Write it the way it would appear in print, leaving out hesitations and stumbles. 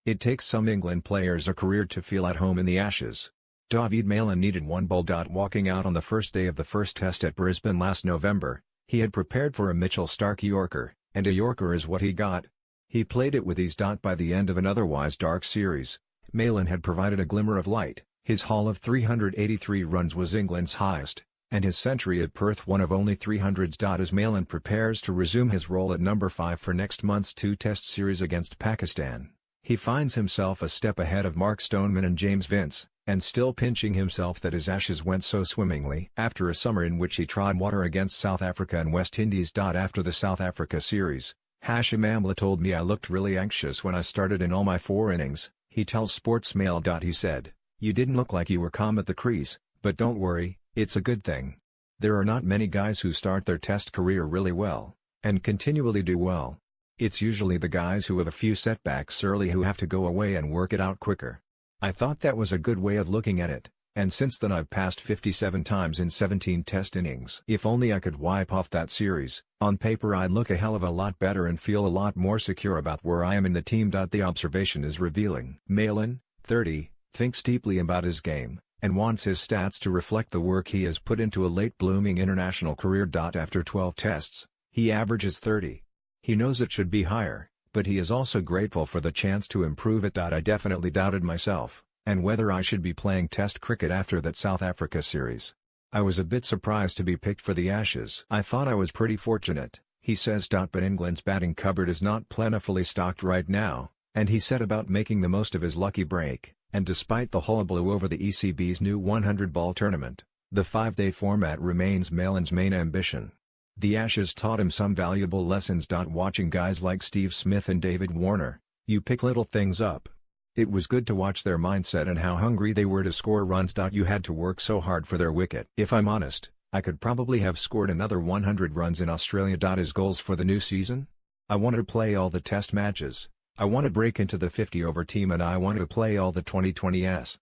It takes some England players a career to feel at home in the Ashes. Dawid Malan needed one ball. Walking out on the first day of the first test at Brisbane last November, he had prepared for a Mitchell Starc Yorker, and a Yorker is what he got. He played it with ease. By the end of an otherwise dark series, Malan had provided a glimmer of light. His haul of 383 runs was England's highest, and his century at Perth one of only 300s. As Malan prepares to resume his role at number 5 for next month's two-test series against Pakistan, he finds himself a step ahead of Mark Stoneman and James Vince, and still pinching himself that his Ashes went so swimmingly. After a summer in which he trod water against South Africa and West Indies. After the South Africa series, Hashim Amla told me I looked really anxious when I started in all my 4 innings, he tells Sportsmail. He said, "You didn't look like you were calm at the crease, but don't worry, it's a good thing. There are not many guys who start their test career really well, and continually do well. It's usually the guys who have a few setbacks early who have to go away and work it out quicker." I thought that was a good way of looking at it, and since then I've passed 57 times in 17 test innings. If only I could wipe off that series, on paper I'd look a hell of a lot better and feel a lot more secure about where I am in the team. The observation is revealing. Malan, 30, thinks deeply about his game, and wants his stats to reflect the work he has put into a late-blooming international career. After 12 tests, he averages 30. He knows it should be higher, but he is also grateful for the chance to improve it. I definitely doubted myself, and whether I should be playing test cricket after that South Africa series. I was a bit surprised to be picked for the Ashes. I thought I was pretty fortunate, he says. But England's batting cupboard is not plentifully stocked right now, and he set about making the most of his lucky break, and despite the hullabaloo over the ECB's new 100-ball tournament, the 5-day format remains Malan's main ambition. The Ashes taught him some valuable lessons. Watching guys like Steve Smith and David Warner, you pick little things up. It was good to watch their mindset and how hungry they were to score runs. You had to work so hard for their wicket. If I'm honest, I could probably have scored another 100 runs in Australia. His goals for the new season? I want to play all the test matches, I want to break into the 50-over team, and I want to play all the 2020s.